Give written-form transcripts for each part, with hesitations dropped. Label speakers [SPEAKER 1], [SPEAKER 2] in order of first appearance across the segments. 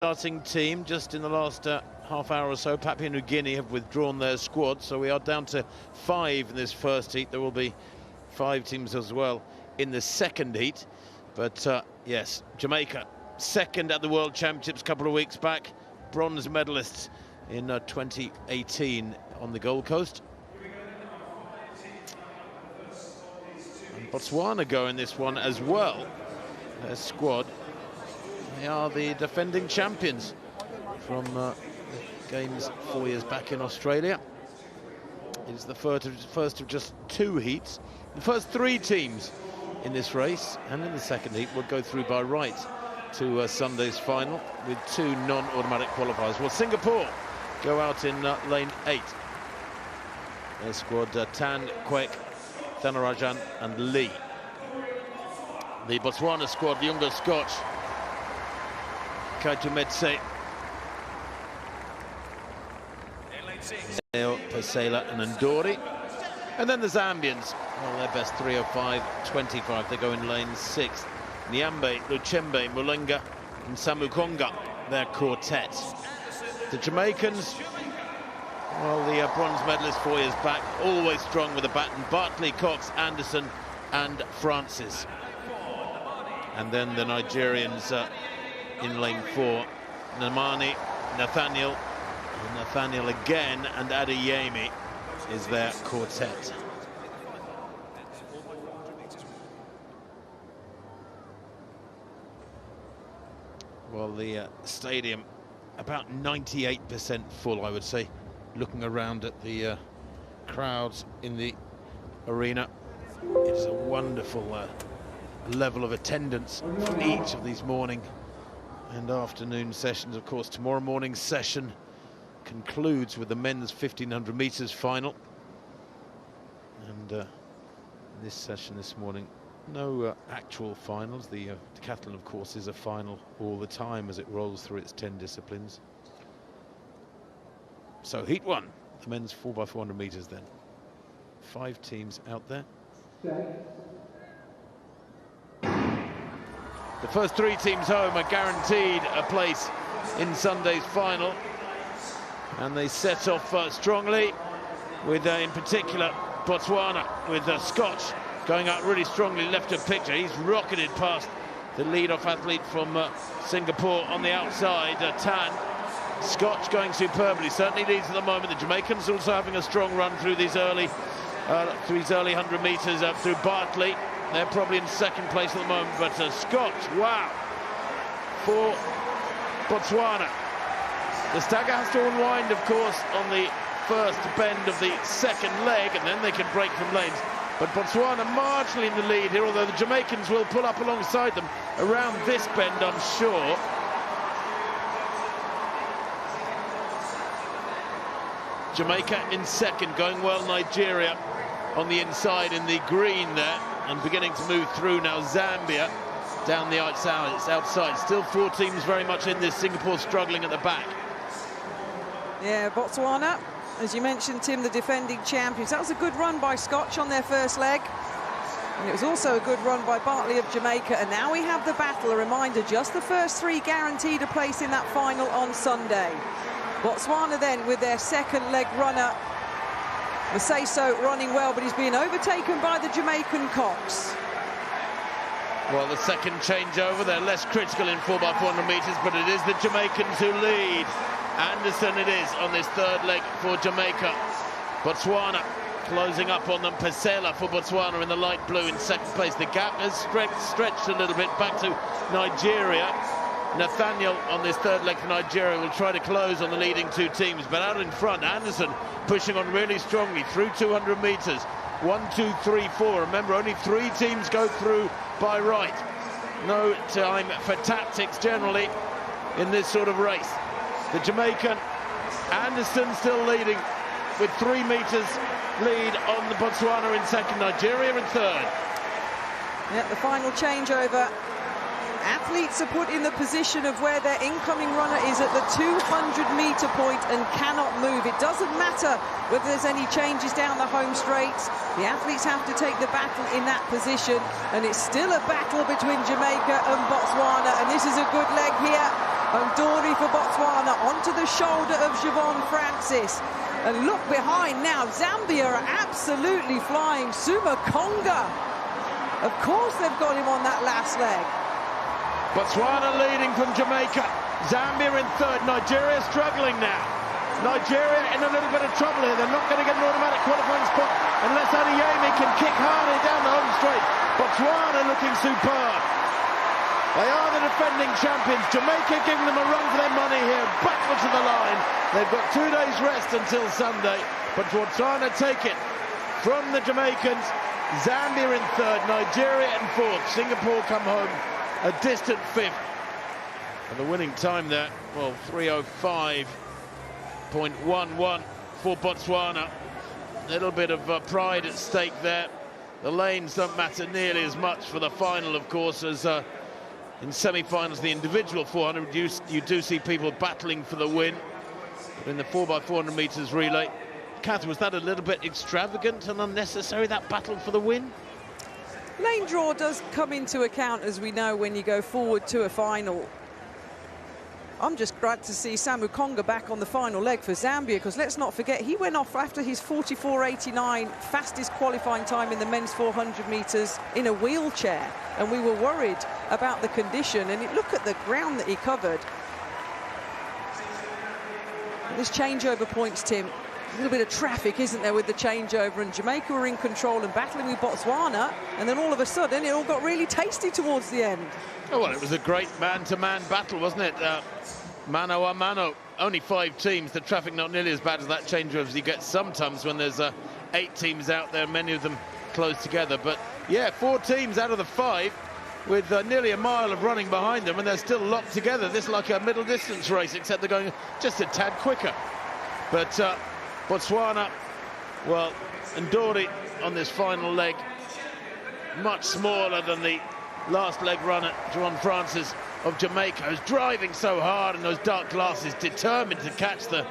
[SPEAKER 1] Starting team just in the last half hour or so. Papua New Guinea have withdrawn their squad, so we are down to 5 in this first heat. There will be 5 teams as well in the second heat. But yes, Jamaica, second at the World Championships a couple of weeks back, bronze medalists in 2018 on the Gold Coast. And Botswana go in this one as well. Their squad. They are the defending champions from the games 4 years back in Australia. It is the first of just 2 heats. The first 3 teams in this race and in the second heat will go through by right to Sunday's final with 2 non-automatic qualifiers. Well, Singapore go out in lane 8. Their squad, Tan, Kwek, Thanarajan and Lee. The Botswana squad, the younger Scotch, Kaitumetse, Pesela and Ndori. And then the Zambians, well, their best 3:05.25. They go in lane 6. Nyambe, Luchembe, Mulenga and Samukonga, their quartet. The Jamaicans, well, the bronze medalists 4 years back, always strong with the baton. Bartley, Cox, Anderson and Francis. And then the Nigerians in lane 4, Namani, Nathaniel again, and Adeyemi is their quartet. Well, the stadium about 98% full, I would say, looking around at the crowds in the arena. It is a wonderful level of attendance for each of these morning and afternoon sessions. Of course, tomorrow morning's session concludes with the men's 1500 meters final, and this session this morning, no actual finals. The decathlon, of course, is a final all the time as it rolls through its 10 disciplines. So heat 1, the men's 4x400 meters then. 5 teams out there. The first 3 teams home are guaranteed a place in Sunday's final, and they set off strongly with, in particular, Botswana, with Scotch going out really strongly left of picture. He's rocketed past the lead-off athlete from Singapore on the outside, Tan. Scotch going superbly, certainly leads at the moment. The Jamaicans also having a strong run through these early 100 meters up through Bartley. They're probably in second place at the moment, but Scotch, wow, for Botswana. The stagger has to unwind, of course, on the first bend of the second leg, and then they can break from lanes. But Botswana marginally in the lead here, although the Jamaicans will pull up alongside them around this bend, I'm sure. Jamaica in second, going well. Nigeria on the inside in the green there, and beginning to move through now. Zambia down the outside. It's outside. Still 4 teams very much in this. Singapore struggling at the back.
[SPEAKER 2] Yeah, Botswana, as you mentioned, Tim, the defending champions. That was a good run by Scotch on their first leg. And it was also a good run by Bartley of Jamaica. And now we have the battle. A reminder, just the first 3 guaranteed a place in that final on Sunday. Botswana then with their second leg runner, Maseso, running well, but he's being overtaken by the Jamaican Cox.
[SPEAKER 1] Well, the second changeover, they're less critical in 4x400 meters, but it is the Jamaicans who lead. Anderson it is on this third leg for Jamaica. Botswana closing up on them. Pesela for Botswana in the light blue in second place. The gap has stretched a little bit back to Nigeria. Nathaniel on this third leg for Nigeria will try to close on the leading 2 teams, but out in front, Anderson pushing on really strongly through 200 meters. 1, 2, 3, 4. Remember, only 3 teams go through by right. No time for tactics generally in this sort of race. The Jamaican, Anderson still leading with 3 meters lead on the Botswana in second, Nigeria in third.
[SPEAKER 2] Yeah, the final changeover. Athletes are put in the position of where their incoming runner is at the 200-meter point and cannot move. It doesn't matter whether there's any changes down the home straights. The athletes have to take the battle in that position, and it's still a battle between Jamaica and Botswana, and this is a good leg here. Ndori for Botswana, onto the shoulder of Siobhan Francis. And look behind now, Zambia are absolutely flying. Sumakonga, of course they've got him on that last leg.
[SPEAKER 1] Botswana leading from Jamaica. Zambia in third. Nigeria struggling now. Nigeria in a little bit of trouble here. They're not going to get an automatic qualifying spot unless Adeyemi can kick hardly down the home straight. Botswana looking superb. They are the defending champions. Jamaica giving them a run for their money here. Backwards to the line. They've got 2 days rest until Sunday. But Botswana take it from the Jamaicans. Zambia in third. Nigeria in fourth. Singapore come home a distant fifth. And the winning time there, well, 3:05.11 for Botswana. A little bit of pride at stake there. The lanes don't matter nearly as much for the final, of course, as in semi-finals, the individual 400, you do see people battling for the win. But in the 4x400 metres relay, Kath, was that a little bit extravagant and unnecessary, that battle for the win?
[SPEAKER 2] Lane draw does come into account, as we know, when you go forward to a final. I'm just glad to see Samu Konga back on the final leg for Zambia, because let's not forget, he went off after his 44.89 fastest qualifying time in the men's 400 metres in a wheelchair, and we were worried about the condition, and look at the ground that he covered. This changeover points, Tim, a little bit of traffic, isn't there, with the changeover, and Jamaica were in control and battling with Botswana, and then all of a sudden it all got really tasty towards the end.
[SPEAKER 1] Oh, well, it was a great man-to-man battle, wasn't it? Mano a mano. Only 5 teams. The traffic not nearly as bad as that changeover as you get sometimes when there's 8 teams out there, many of them close together. But yeah, 4 teams out of the 5 with nearly a mile of running behind them, and they're still locked together. This is like a middle distance race, except they're going just a tad quicker. But Botswana, well, Ndori on this final leg, much smaller than the last leg runner, Juan Francis of Jamaica, who's driving so hard in those dark glasses, determined to catch the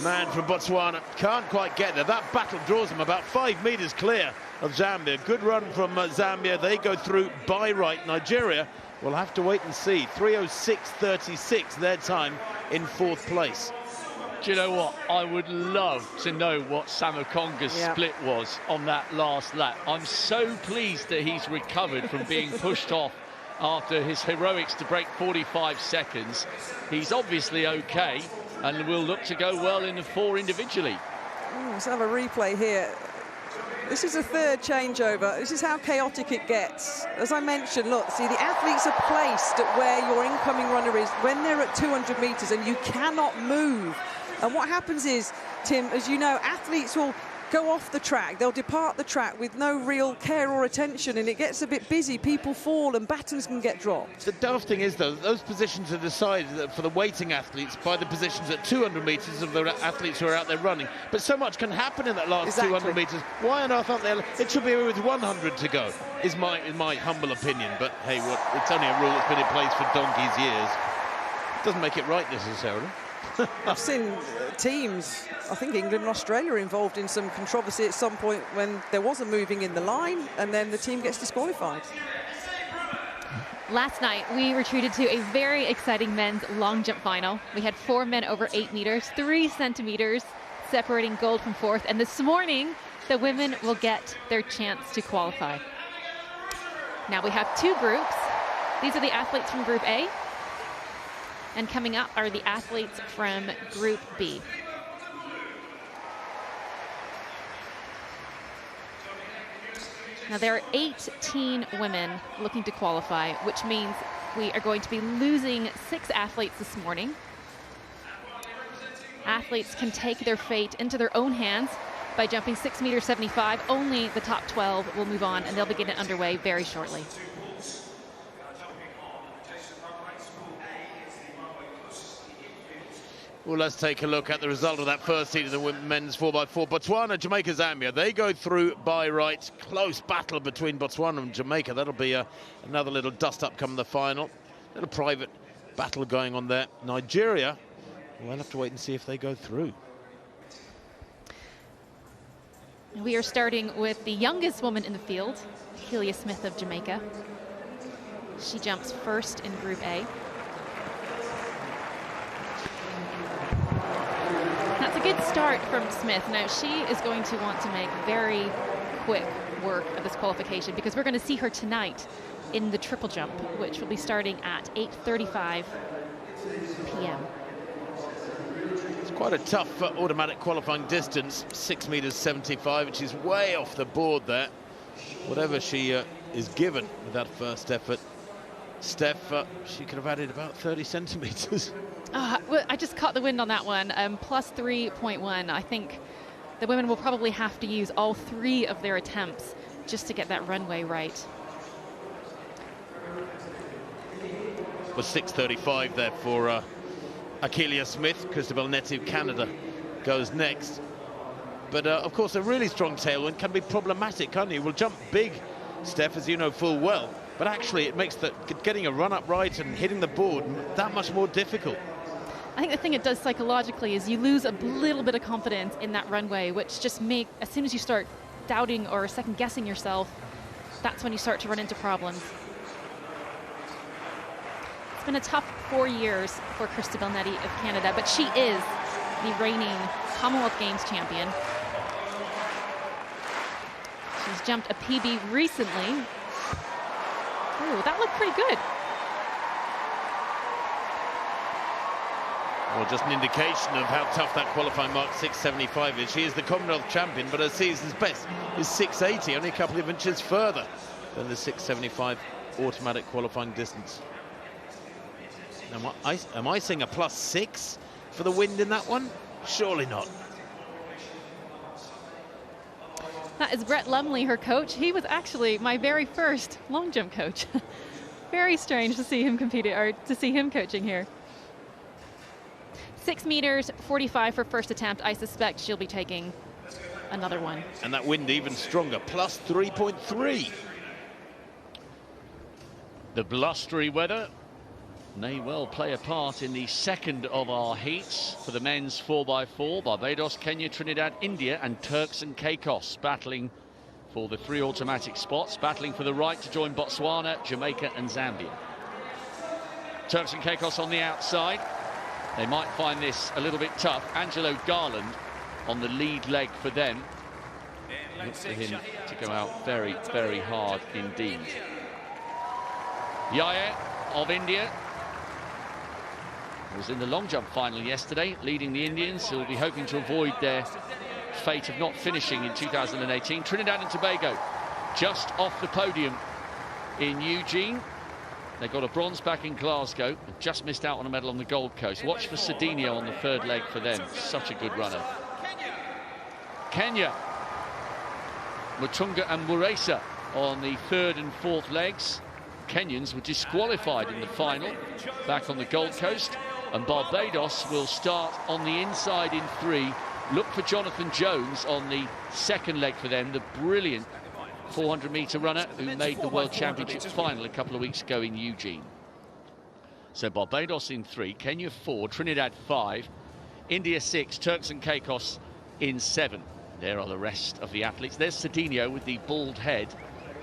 [SPEAKER 1] man from Botswana. Can't quite get there. That battle draws him about 5 metres clear of Zambia. Good run from Zambia. They go through by right. Nigeria will have to wait and see. 3:06.36 their time in 4th place.
[SPEAKER 3] Do you know what? I would love to know what Samakonga's split was on that last lap. I'm so pleased that he's recovered from being pushed off after his heroics to break 45 seconds. He's obviously okay and will look to go well in the 4 individually.
[SPEAKER 2] Let's have a replay here. This is a 3rd changeover. This is how chaotic it gets. As I mentioned, look, see, the athletes are placed at where your incoming runner is when they're at 200 metres, and you cannot move. And what happens is, Tim, as you know, athletes will go off the track, they'll depart the track with no real care or attention, and it gets a bit busy. People fall and batons can get dropped.
[SPEAKER 1] The daft thing is, though, those positions are decided for the waiting athletes by the positions at 200 metres of the athletes who are out there running. But so much can happen in that last 200 metres. Why on earth aren't they? It should be with 100 to go, is my humble opinion. But hey, it's only a rule that's been in place for donkey's years. It doesn't make it right necessarily.
[SPEAKER 2] I've seen teams, I think England and Australia, are involved in some controversy at some point when there wasn't moving in the line, and then the team gets disqualified.
[SPEAKER 4] Last night, we were treated to a very exciting men's long jump final. We had 4 men over 8 meters, 3 centimeters separating gold from 4th. And this morning, the women will get their chance to qualify. Now we have 2 groups. These are the athletes from Group A. And coming up are the athletes from Group B. Now there are 18 women looking to qualify, which means we are going to be losing 6 athletes this morning. Athletes can take their fate into their own hands by jumping 6 meters 75. Only the top 12 will move on, and they'll be getting underway very shortly.
[SPEAKER 1] Well, let's take a look at the result of that first heat of the men's 4x4. Botswana, Jamaica, Zambia. They go through by right. Close battle between Botswana and Jamaica. That'll be another little dust-up come the final. Little private battle going on there. Nigeria, we'll have to wait and see if they go through.
[SPEAKER 4] We are starting with the youngest woman in the field, Helia Smith of Jamaica. She jumps first in Group A. good start from Smith. Now, she is going to want to make very quick work of this qualification because we're going to see her tonight in the triple jump, which will be starting at 8:35 p.m.
[SPEAKER 1] It's quite a tough automatic qualifying distance, 6 meters 75, which is way off the board there. Whatever she is given with that first effort, Steph, she could have added about 30 centimeters.
[SPEAKER 4] Well, I just caught the wind on that one. Plus 3.1. I think the women will probably have to use all 3 of their attempts just to get that runway right.
[SPEAKER 1] Was 6:35 there for Akeelia Smith. Christabel Nettie of Canada goes next. But of course, a really strong tailwind can be problematic, can't you? We'll jump big, Steph, as you know full well. But actually, it makes getting a run up right and hitting the board that much more difficult.
[SPEAKER 4] I think the thing it does psychologically is you lose a little bit of confidence in that runway, which just as soon as you start doubting or second guessing yourself, that's when you start to run into problems. It's been a tough 4 years for Christabel Nettie of Canada, but she is the reigning Commonwealth Games champion. She's jumped a PB recently. Ooh, that looked pretty good.
[SPEAKER 1] Well, just an indication of how tough that qualifying mark 6:75 is. She is the Commonwealth champion, but her season's best is 6:80, only a couple of inches further than the 6:75 automatic qualifying distance. Am I seeing a +6 for the wind in that one? Surely not.
[SPEAKER 4] That is Brett Lumley, her coach. He was actually my very first long jump coach. Very strange to see him compete, or to see him coaching here. 6 meters 45 for first attempt. I suspect she'll be taking another one.
[SPEAKER 1] And that wind even stronger, +3.3.
[SPEAKER 3] The blustery weather may well play a part in the second of our heats for the men's 4x4. Barbados, Kenya, Trinidad, India and Turks and Caicos battling for the 3 automatic spots, battling for the right to join Botswana, Jamaica and Zambia. Turks and Caicos on the outside. They might find this a little bit tough. Angelo Garland on the lead leg for them. Look for him to go out very, very hard indeed. Yaya of India was in the long jump final yesterday, leading the Indians, who will be hoping to avoid their fate of not finishing in 2018. Trinidad and Tobago just off the podium in Eugene. They got a bronze back in Glasgow, just missed out on a medal on the Gold Coast. Watch for Cedinho on the third leg for them. Such a good runner. Kenya, Mutunga and Muresa on the third and fourth legs. Kenyans were disqualified in the final back on the Gold Coast. And Barbados will start on the inside in 3. Look for Jonathan Jones on the second leg for them, the brilliant 400-meter runner who made the World Championship final a couple of weeks ago in Eugene. So Barbados in 3, Kenya 4, Trinidad 5, India 6, Turks and Caicos in 7. There are the rest of the athletes. There's Cedinho with the bald head.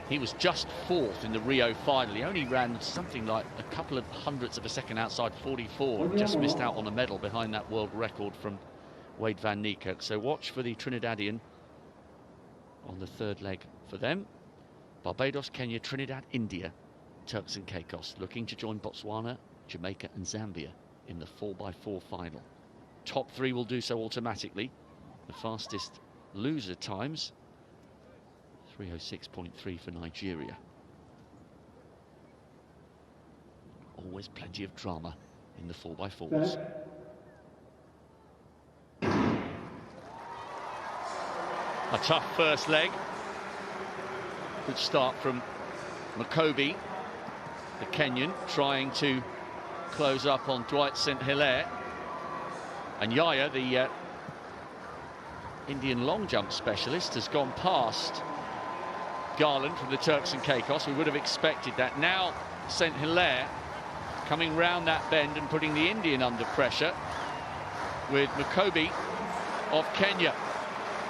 [SPEAKER 3] He was just 4th in the Rio final. He only ran something like a couple of hundredths of a second outside 44. Just missed out on a medal behind that world record from Wade van Niekerk. So watch for the Trinidadian on the third leg for them. Barbados, Kenya, Trinidad, India, Turks and Caicos looking to join Botswana, Jamaica and Zambia in the 4x4 final. Top 3 will do so automatically. The fastest loser times 3:06.3 for Nigeria. Always plenty of drama in the 4x4s. A tough first leg. Good start from Makobi, the Kenyan, trying to close up on Dwight St. Hilaire. And Yaya, the Indian long jump specialist, has gone past Garland from the Turks and Caicos. We would have expected that. Now St. Hilaire coming round that bend and putting the Indian under pressure, with Makobi of Kenya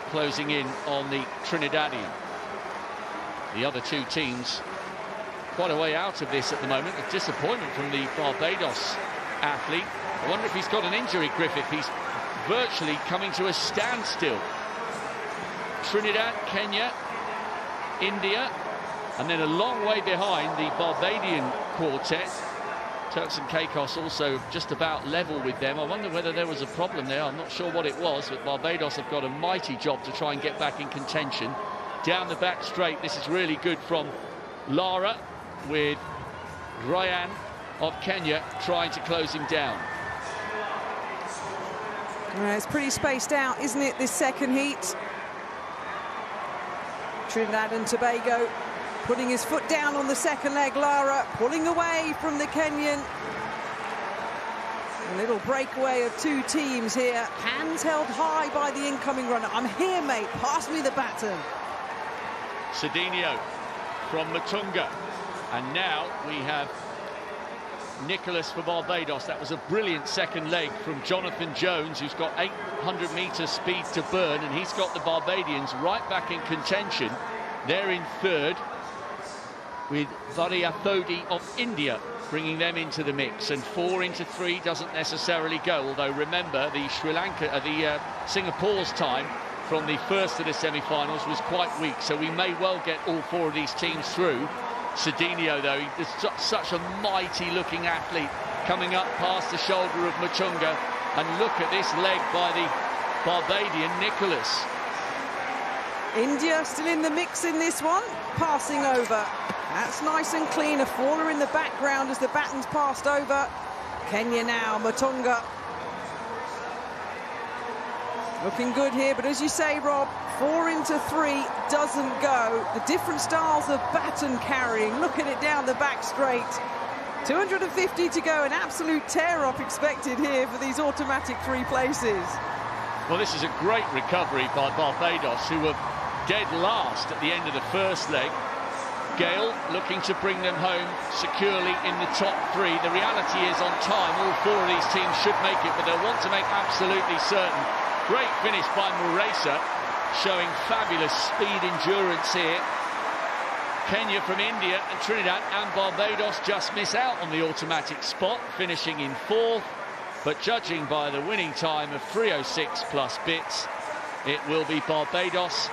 [SPEAKER 3] closing in on the Trinidadian. The other 2 teams quite a way out of this at the moment. A disappointment from the Barbados athlete. I wonder if he's got an injury, Griffith. He's virtually coming to a standstill. Trinidad, Kenya, India, and then a long way behind the Barbadian quartet. Turks and Caicos also just about level with them. I wonder whether there was a problem there. I'm not sure what it was, but Barbados have got a mighty job to try and get back in contention. Down the back straight, this is really good from Lara, with Ryan of Kenya trying to close him down.
[SPEAKER 2] It's pretty spaced out, isn't it, this second heat? Trinidad and Tobago putting his foot down on the second leg. Lara pulling away from the Kenyan. A little breakaway of two teams here. Hands held high by the incoming runner. I'm here, mate. Pass me the baton.
[SPEAKER 3] Cedinho from Matunga. And now we have Nicholas for Barbados. That was a brilliant second leg from Jonathan Jones, who's got 800 metre speed to burn, and he's got the Barbadians right back in contention. They're in third, with Variathodi of India bringing them into the mix, and 4 into 3 doesn't necessarily go, although remember the Singapore's time from the first of the semi-finals was quite weak, so we may well get all 4 of these teams through. Cedinho, though, he's such a mighty looking athlete, coming up past the shoulder of Matunga, and look at this leg by the Barbadian Nicholas.
[SPEAKER 2] India still in the mix in this one, passing over. That's nice and clean. A faller in the background as the baton's passed over. Kenya now, Matunga. Looking good here, but as you say, Rob, 4 into 3 doesn't go. The different styles of baton carrying. Look at it down the back straight. 250 to go, an absolute tear-up expected here for these automatic 3 places.
[SPEAKER 3] Well, this is a great recovery by Barbados, who were dead last at the end of the first leg. Gale looking to bring them home securely in the top 3. The reality is, on time, all 4 of these teams should make it, but they'll want to make absolutely certain. Great finish by Muresa, showing fabulous speed endurance here. Kenya from India and Trinidad and Barbados just miss out on the automatic spot, finishing in 4th. But judging by the winning time of 3:06 plus bits, it will be Barbados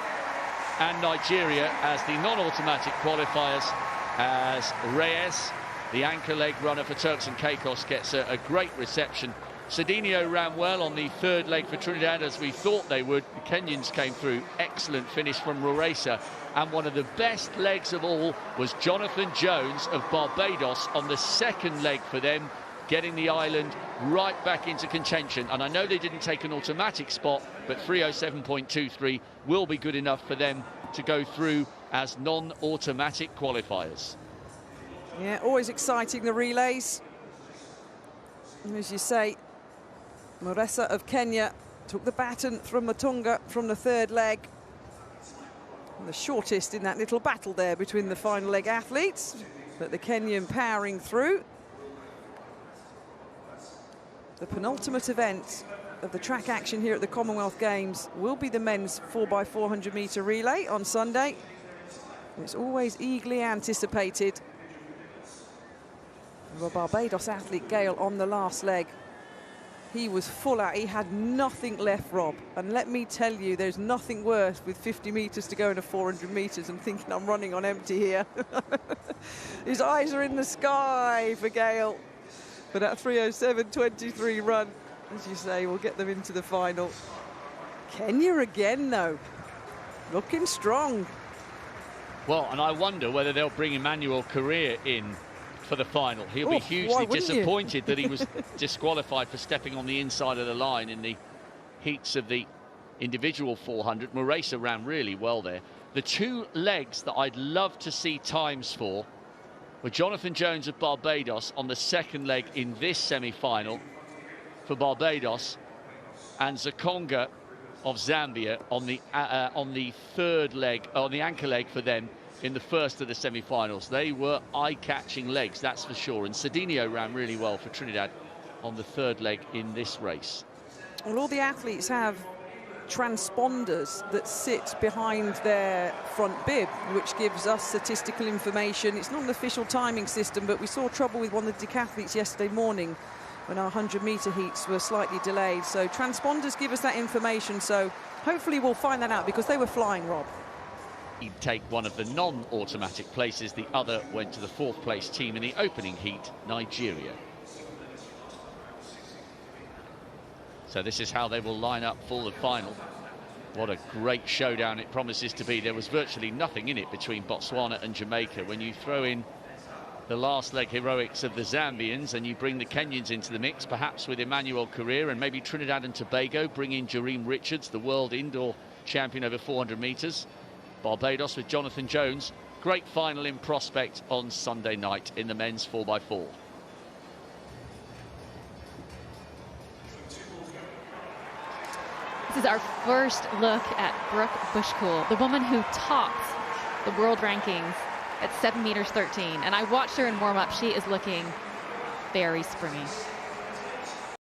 [SPEAKER 3] and Nigeria as the non-automatic qualifiers, as Reyes, the anchor leg runner for Turks and Caicos, gets a great reception. Cedinho ran well on the 3rd leg for Trinidad, as we thought they would. The Kenyans came through. Excellent finish from Muresa. And one of the best legs of all was Jonathan Jones of Barbados on the 2nd leg for them, getting the island right back into contention. And I know they didn't take an automatic spot, but 3:07.23 will be good enough for them to go through as non-automatic qualifiers.
[SPEAKER 2] Yeah, always exciting, the relays. And as you say, Muresa of Kenya took the baton from Matunga from the 3rd leg. And the shortest in that little battle there between the final leg athletes, but the Kenyan powering through. The penultimate event of the track action here at the Commonwealth Games will be the men's 4x400 metre relay on Sunday. It's always eagerly anticipated. The Barbados athlete Gale on the last leg. He was full out. He had nothing left, Rob. And let me tell you, there's nothing worse with 50 metres to go in a 400 metres and thinking I'm running on empty here. His eyes are in the sky for Gale. For that 3:07.23 run, as you say, will get them into the final. Kenya again, though, looking strong.
[SPEAKER 3] Well, and I wonder whether they'll bring Emmanuel Correa in for the final. He'll be hugely disappointed that he was disqualified for stepping on the inside of the line in the heats of the individual 400. Muresa ran really well there. The 2 legs that I'd love to see times for were Jonathan Jones of Barbados on the 2nd leg in this semi-final for Barbados, and Zakonga of Zambia on the 3rd leg, on the anchor leg for them in the first of the semi-finals. They were eye-catching legs, that's for sure. And Cedinho ran really well for Trinidad on the 3rd leg in this race.
[SPEAKER 2] Well, all the athletes have transponders that sit behind their front bib, which gives us statistical information. It's not an official timing system, but we saw trouble with one of the decathletes yesterday morning when our 100-metre heats were slightly delayed. So transponders give us that information, so hopefully we'll find that out, because they were flying, Rob.
[SPEAKER 3] He'd take one of the non-automatic places. The other went to the 4th place team in the opening heat, Nigeria. So this is how they will line up for the final. What a great showdown it promises to be. There was virtually nothing in it between Botswana and Jamaica. When you throw in the last leg heroics of the Zambians and you bring the Kenyans into the mix, perhaps with Emmanuel Carrere and maybe Trinidad and Tobago, bring in Jareem Richards, the world indoor champion over 400 metres. Barbados with Jonathan Jones. Great final in prospect on Sunday night in the men's 4x4.
[SPEAKER 4] This is our first look at Brooke Bushkuhl, the woman who tops the world rankings at 7 meters 13. And I watched her in warm-up. She is looking very springy.